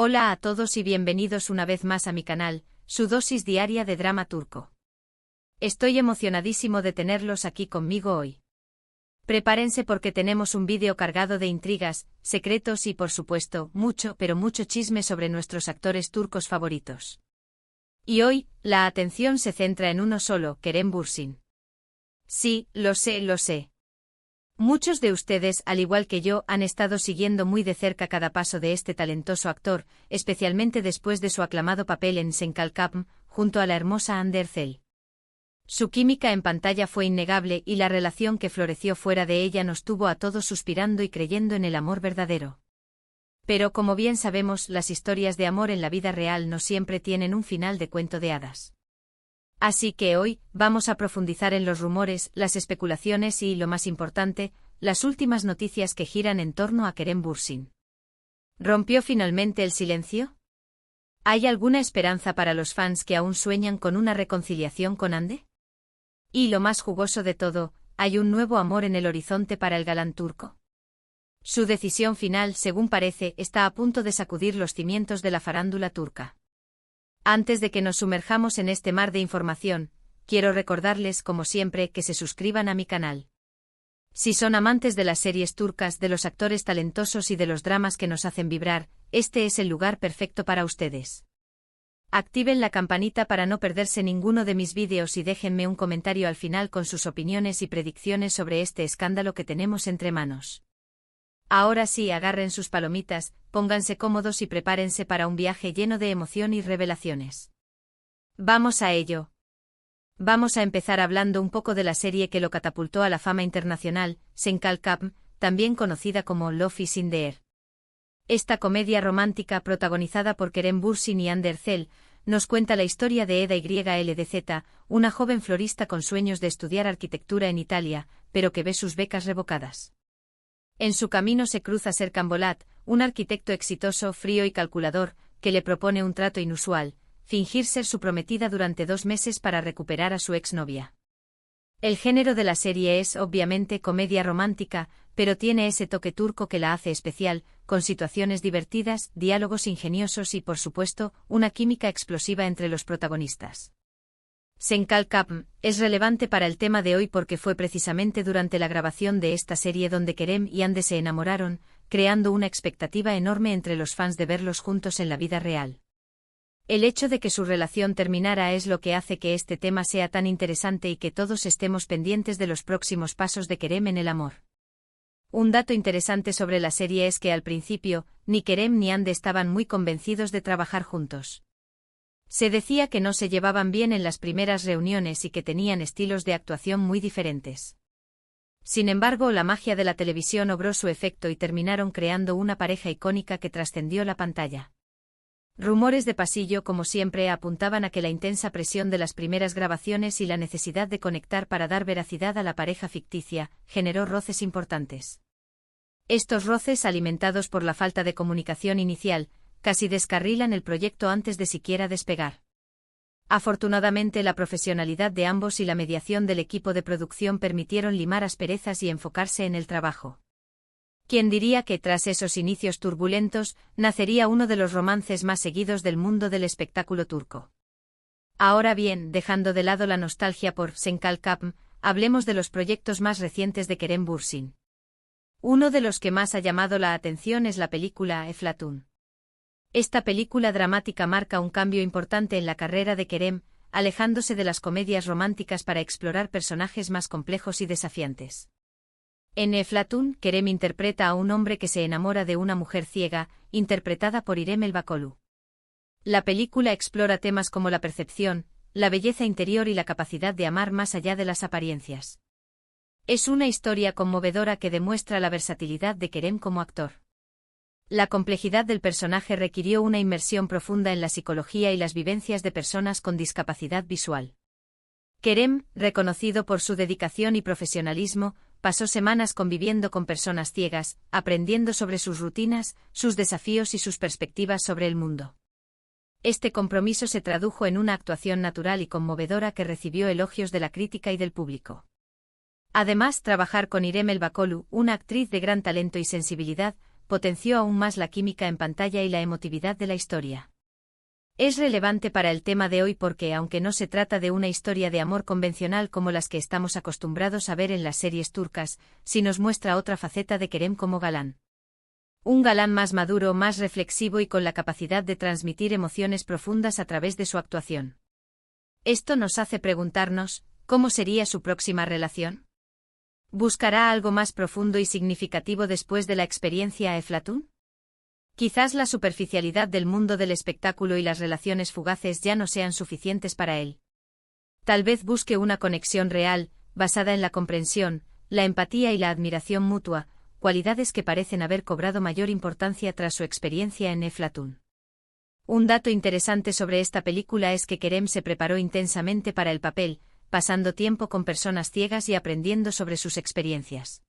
Hola a todos y bienvenidos una vez más a mi canal, su dosis diaria de drama turco. Estoy emocionadísimo de tenerlos aquí conmigo hoy. Prepárense porque tenemos un vídeo cargado de intrigas, secretos y por supuesto, mucho pero mucho chisme sobre nuestros actores turcos favoritos. Y hoy, la atención se centra en uno solo, Kerem Bürsin. Sí, lo sé. Muchos de ustedes, al igual que yo, han estado siguiendo muy de cerca cada paso de este talentoso actor, especialmente después de su aclamado papel en Sen Kalkapm, junto a la hermosa Hande Erçel. Su química en pantalla fue innegable y la relación que floreció fuera de ella nos tuvo a todos suspirando y creyendo en el amor verdadero. Pero como bien sabemos, las historias de amor en la vida real no siempre tienen un final de cuento de hadas. Así que hoy, vamos a profundizar en los rumores, las especulaciones y, lo más importante, las últimas noticias que giran en torno a Kerem Bürsin. ¿Rompió finalmente el silencio? ¿Hay alguna esperanza para los fans que aún sueñan con una reconciliación con Hande? Y lo más jugoso de todo, ¿hay un nuevo amor en el horizonte para el galán turco? Su decisión final, según parece, está a punto de sacudir los cimientos de la farándula turca. Antes de que nos sumerjamos en este mar de información, quiero recordarles, como siempre, que se suscriban a mi canal. Si son amantes de las series turcas, de los actores talentosos y de los dramas que nos hacen vibrar, este es el lugar perfecto para ustedes. Activen la campanita para no perderse ninguno de mis vídeos y déjenme un comentario al final con sus opiniones y predicciones sobre este escándalo que tenemos entre manos. Ahora sí, agarren sus palomitas, pónganse cómodos y prepárense para un viaje lleno de emoción y revelaciones. Vamos a ello. Vamos a empezar hablando un poco de la serie que lo catapultó a la fama internacional, Sen Kalkapm, también conocida como Love is in the Air. Esta comedia romántica protagonizada por Kerem Bürsin y Hande Erçel nos cuenta la historia de Eda YLDZ, una joven florista con sueños de estudiar arquitectura en Italia, pero que ve sus becas revocadas. En su camino se cruza Serkan Bolat, un arquitecto exitoso, frío y calculador, que le propone un trato inusual: fingir ser su prometida durante 2 meses para recuperar a su exnovia. El género de la serie es, obviamente, comedia romántica, pero tiene ese toque turco que la hace especial, con situaciones divertidas, diálogos ingeniosos y, por supuesto, una química explosiva entre los protagonistas. Sen Kalkapm es relevante para el tema de hoy porque fue precisamente durante la grabación de esta serie donde Kerem y Hande se enamoraron, creando una expectativa enorme entre los fans de verlos juntos en la vida real. El hecho de que su relación terminara es lo que hace que este tema sea tan interesante y que todos estemos pendientes de los próximos pasos de Kerem en el amor. Un dato interesante sobre la serie es que al principio, ni Kerem ni Hande estaban muy convencidos de trabajar juntos. Se decía que no se llevaban bien en las primeras reuniones y que tenían estilos de actuación muy diferentes. Sin embargo, la magia de la televisión obró su efecto y terminaron creando una pareja icónica que trascendió la pantalla. Rumores de pasillo, como siempre, apuntaban a que la intensa presión de las primeras grabaciones y la necesidad de conectar para dar veracidad a la pareja ficticia generó roces importantes. Estos roces, alimentados por la falta de comunicación inicial, casi descarrilan el proyecto antes de siquiera despegar. Afortunadamente, la profesionalidad de ambos y la mediación del equipo de producción permitieron limar asperezas y enfocarse en el trabajo. ¿Quién diría que tras esos inicios turbulentos, nacería uno de los romances más seguidos del mundo del espectáculo turco? Ahora bien, dejando de lado la nostalgia por Sen Kalkapm, hablemos de los proyectos más recientes de Kerem Bürsin. Uno de los que más ha llamado la atención es la película Eflatun. Esta película dramática marca un cambio importante en la carrera de Kerem, alejándose de las comedias románticas para explorar personajes más complejos y desafiantes. En Eflatun, Kerem interpreta a un hombre que se enamora de una mujer ciega, interpretada por İrem Elbakolu. La película explora temas como la percepción, la belleza interior y la capacidad de amar más allá de las apariencias. Es una historia conmovedora que demuestra la versatilidad de Kerem como actor. La complejidad del personaje requirió una inmersión profunda en la psicología y las vivencias de personas con discapacidad visual. Kerem, reconocido por su dedicación y profesionalismo, pasó semanas conviviendo con personas ciegas, aprendiendo sobre sus rutinas, sus desafíos y sus perspectivas sobre el mundo. Este compromiso se tradujo en una actuación natural y conmovedora que recibió elogios de la crítica y del público. Además, trabajar con İrem Elbakolu, una actriz de gran talento y sensibilidad, potenció aún más la química en pantalla y la emotividad de la historia. Es relevante para el tema de hoy porque, aunque no se trata de una historia de amor convencional como las que estamos acostumbrados a ver en las series turcas, sí nos muestra otra faceta de Kerem como galán. Un galán más maduro, más reflexivo y con la capacidad de transmitir emociones profundas a través de su actuación. Esto nos hace preguntarnos, ¿cómo sería su próxima relación? ¿Buscará algo más profundo y significativo después de la experiencia a Eflatún? Quizás la superficialidad del mundo del espectáculo y las relaciones fugaces ya no sean suficientes para él. Tal vez busque una conexión real, basada en la comprensión, la empatía y la admiración mutua, cualidades que parecen haber cobrado mayor importancia tras su experiencia en Eflatún. Un dato interesante sobre esta película es que Kerem se preparó intensamente para el papel, pasando tiempo con personas ciegas y aprendiendo sobre sus experiencias.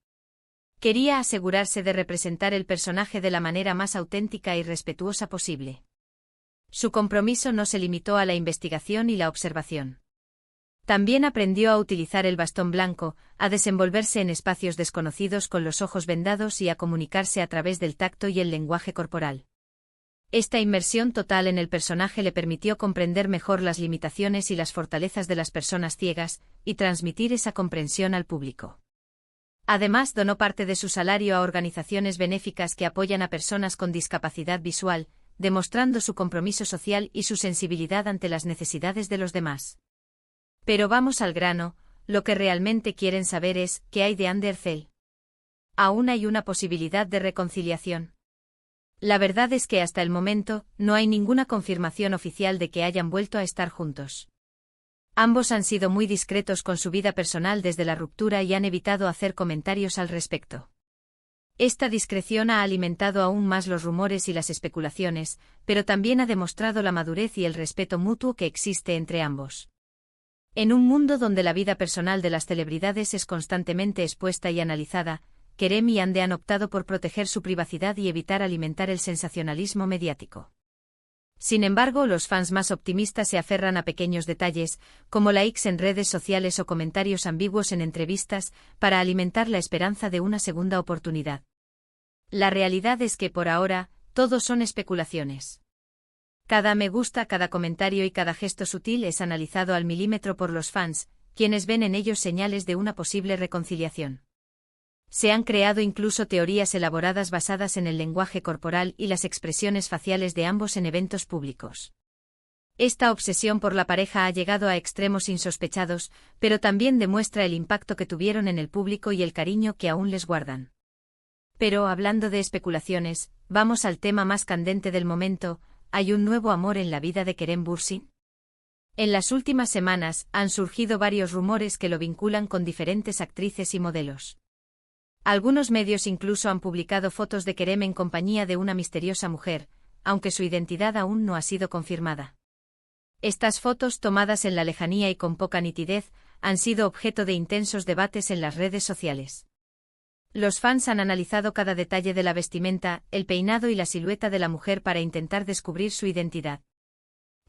Quería asegurarse de representar el personaje de la manera más auténtica y respetuosa posible. Su compromiso no se limitó a la investigación y la observación. También aprendió a utilizar el bastón blanco, a desenvolverse en espacios desconocidos con los ojos vendados y a comunicarse a través del tacto y el lenguaje corporal. Esta inmersión total en el personaje le permitió comprender mejor las limitaciones y las fortalezas de las personas ciegas, y transmitir esa comprensión al público. Además, donó parte de su salario a organizaciones benéficas que apoyan a personas con discapacidad visual, demostrando su compromiso social y su sensibilidad ante las necesidades de los demás. Pero vamos al grano, lo que realmente quieren saber es, ¿qué hay de Hande Erçel? ¿Aún hay una posibilidad de reconciliación? La verdad es que hasta el momento, no hay ninguna confirmación oficial de que hayan vuelto a estar juntos. Ambos han sido muy discretos con su vida personal desde la ruptura y han evitado hacer comentarios al respecto. Esta discreción ha alimentado aún más los rumores y las especulaciones, pero también ha demostrado la madurez y el respeto mutuo que existe entre ambos. En un mundo donde la vida personal de las celebridades es constantemente expuesta y analizada, Kerem y Hande han optado por proteger su privacidad y evitar alimentar el sensacionalismo mediático. Sin embargo, los fans más optimistas se aferran a pequeños detalles, como likes en redes sociales o comentarios ambiguos en entrevistas, para alimentar la esperanza de una segunda oportunidad. La realidad es que por ahora, todo son especulaciones. Cada me gusta, cada comentario y cada gesto sutil es analizado al milímetro por los fans, quienes ven en ellos señales de una posible reconciliación. Se han creado incluso teorías elaboradas basadas en el lenguaje corporal y las expresiones faciales de ambos en eventos públicos. Esta obsesión por la pareja ha llegado a extremos insospechados, pero también demuestra el impacto que tuvieron en el público y el cariño que aún les guardan. Pero hablando de especulaciones, vamos al tema más candente del momento: ¿hay un nuevo amor en la vida de Kerem Bürsin? En las últimas semanas, han surgido varios rumores que lo vinculan con diferentes actrices y modelos. Algunos medios incluso han publicado fotos de Kerem en compañía de una misteriosa mujer, aunque su identidad aún no ha sido confirmada. Estas fotos, tomadas en la lejanía y con poca nitidez, han sido objeto de intensos debates en las redes sociales. Los fans han analizado cada detalle de la vestimenta, el peinado y la silueta de la mujer para intentar descubrir su identidad.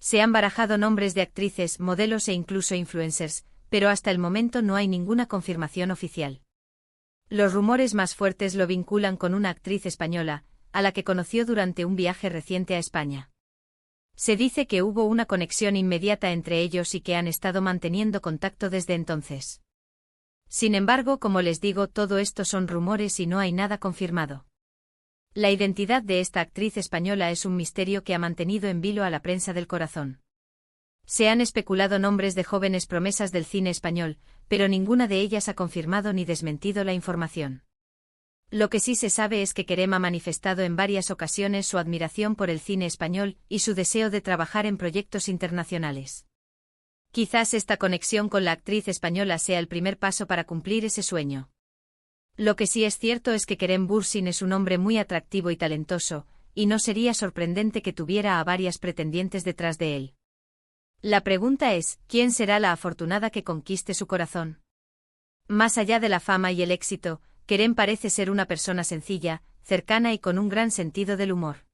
Se han barajado nombres de actrices, modelos e incluso influencers, pero hasta el momento no hay ninguna confirmación oficial. Los rumores más fuertes lo vinculan con una actriz española, a la que conoció durante un viaje reciente a España. Se dice que hubo una conexión inmediata entre ellos y que han estado manteniendo contacto desde entonces. Sin embargo, como les digo, todo esto son rumores y no hay nada confirmado. La identidad de esta actriz española es un misterio que ha mantenido en vilo a la prensa del corazón. Se han especulado nombres de jóvenes promesas del cine español, pero ninguna de ellas ha confirmado ni desmentido la información. Lo que sí se sabe es que Kerem ha manifestado en varias ocasiones su admiración por el cine español y su deseo de trabajar en proyectos internacionales. Quizás esta conexión con la actriz española sea el primer paso para cumplir ese sueño. Lo que sí es cierto es que Kerem Bürsin es un hombre muy atractivo y talentoso, y no sería sorprendente que tuviera a varias pretendientes detrás de él. La pregunta es, ¿quién será la afortunada que conquiste su corazón? Más allá de la fama y el éxito, Kerem parece ser una persona sencilla, cercana y con un gran sentido del humor.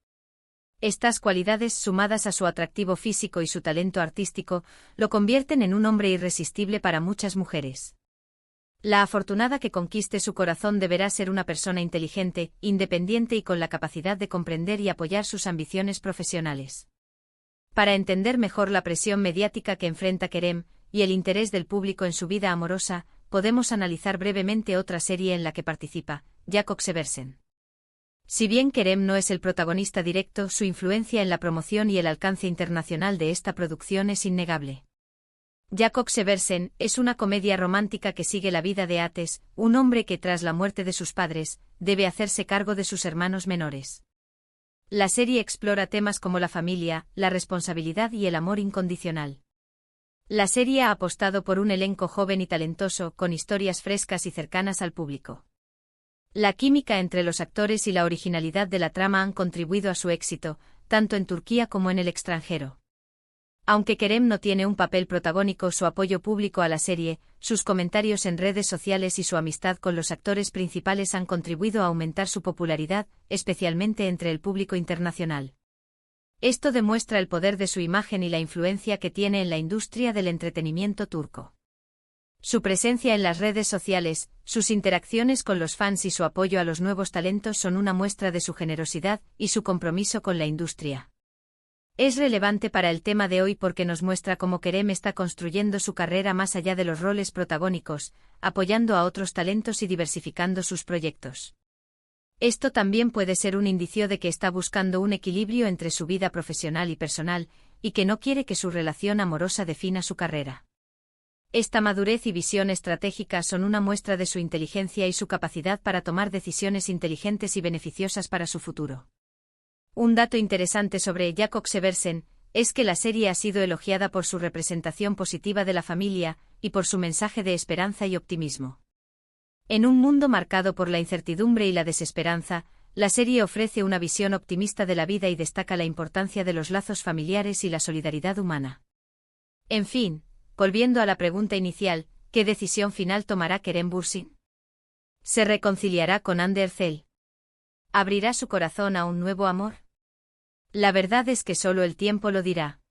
Estas cualidades, sumadas a su atractivo físico y su talento artístico, lo convierten en un hombre irresistible para muchas mujeres. La afortunada que conquiste su corazón deberá ser una persona inteligente, independiente y con la capacidad de comprender y apoyar sus ambiciones profesionales. Para entender mejor la presión mediática que enfrenta Kerem, y el interés del público en su vida amorosa, podemos analizar brevemente otra serie en la que participa, Jakob Seversen. Si bien Kerem no es el protagonista directo, su influencia en la promoción y el alcance internacional de esta producción es innegable. Jakob Seversen es una comedia romántica que sigue la vida de Ates, un hombre que tras la muerte de sus padres, debe hacerse cargo de sus hermanos menores. La serie explora temas como la familia, la responsabilidad y el amor incondicional. La serie ha apostado por un elenco joven y talentoso, con historias frescas y cercanas al público. La química entre los actores y la originalidad de la trama han contribuido a su éxito, tanto en Turquía como en el extranjero. Aunque Kerem no tiene un papel protagónico, su apoyo público a la serie, sus comentarios en redes sociales y su amistad con los actores principales han contribuido a aumentar su popularidad, especialmente entre el público internacional. Esto demuestra el poder de su imagen y la influencia que tiene en la industria del entretenimiento turco. Su presencia en las redes sociales, sus interacciones con los fans y su apoyo a los nuevos talentos son una muestra de su generosidad y su compromiso con la industria. Es relevante para el tema de hoy porque nos muestra cómo Kerem está construyendo su carrera más allá de los roles protagónicos, apoyando a otros talentos y diversificando sus proyectos. Esto también puede ser un indicio de que está buscando un equilibrio entre su vida profesional y personal, y que no quiere que su relación amorosa defina su carrera. Esta madurez y visión estratégica son una muestra de su inteligencia y su capacidad para tomar decisiones inteligentes y beneficiosas para su futuro. Un dato interesante sobre Jakob Seversen es que la serie ha sido elogiada por su representación positiva de la familia y por su mensaje de esperanza y optimismo. En un mundo marcado por la incertidumbre y la desesperanza, la serie ofrece una visión optimista de la vida y destaca la importancia de los lazos familiares y la solidaridad humana. En fin, volviendo a la pregunta inicial, ¿qué decisión final tomará Kerem Bürsin? ¿Se reconciliará con Hande Erçel? ¿Abrirá su corazón a un nuevo amor? La verdad es que solo el tiempo lo dirá.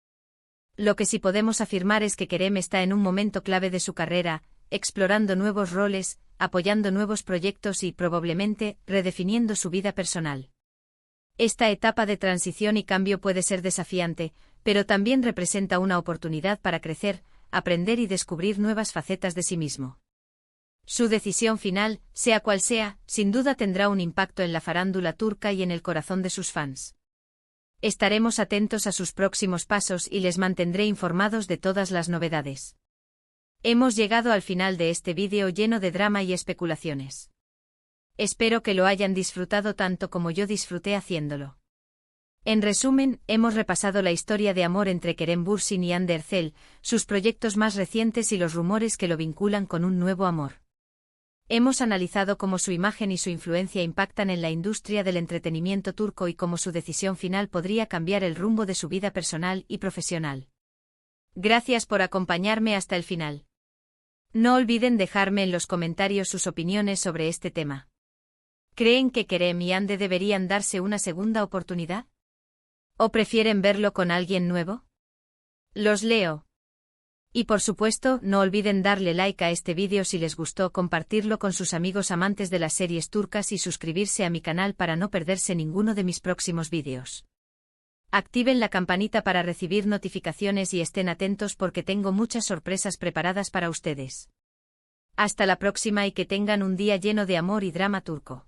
Lo que sí podemos afirmar es que Kerem está en un momento clave de su carrera, explorando nuevos roles, apoyando nuevos proyectos y, probablemente, redefiniendo su vida personal. Esta etapa de transición y cambio puede ser desafiante, pero también representa una oportunidad para crecer, aprender y descubrir nuevas facetas de sí mismo. Su decisión final, sea cual sea, sin duda tendrá un impacto en la farándula turca y en el corazón de sus fans. Estaremos atentos a sus próximos pasos y les mantendré informados de todas las novedades. Hemos llegado al final de este vídeo lleno de drama y especulaciones. Espero que lo hayan disfrutado tanto como yo disfruté haciéndolo. En resumen, hemos repasado la historia de amor entre Kerem Bürsin y Hande Erçel, sus proyectos más recientes y los rumores que lo vinculan con un nuevo amor. Hemos analizado cómo su imagen y su influencia impactan en la industria del entretenimiento turco y cómo su decisión final podría cambiar el rumbo de su vida personal y profesional. Gracias por acompañarme hasta el final. No olviden dejarme en los comentarios sus opiniones sobre este tema. ¿Creen que Kerem y Hande deberían darse una segunda oportunidad? ¿O prefieren verlo con alguien nuevo? Los leo. Y por supuesto, no olviden darle like a este vídeo si les gustó, compartirlo con sus amigos amantes de las series turcas y suscribirse a mi canal para no perderse ninguno de mis próximos vídeos. Activen la campanita para recibir notificaciones y estén atentos porque tengo muchas sorpresas preparadas para ustedes. Hasta la próxima y que tengan un día lleno de amor y drama turco.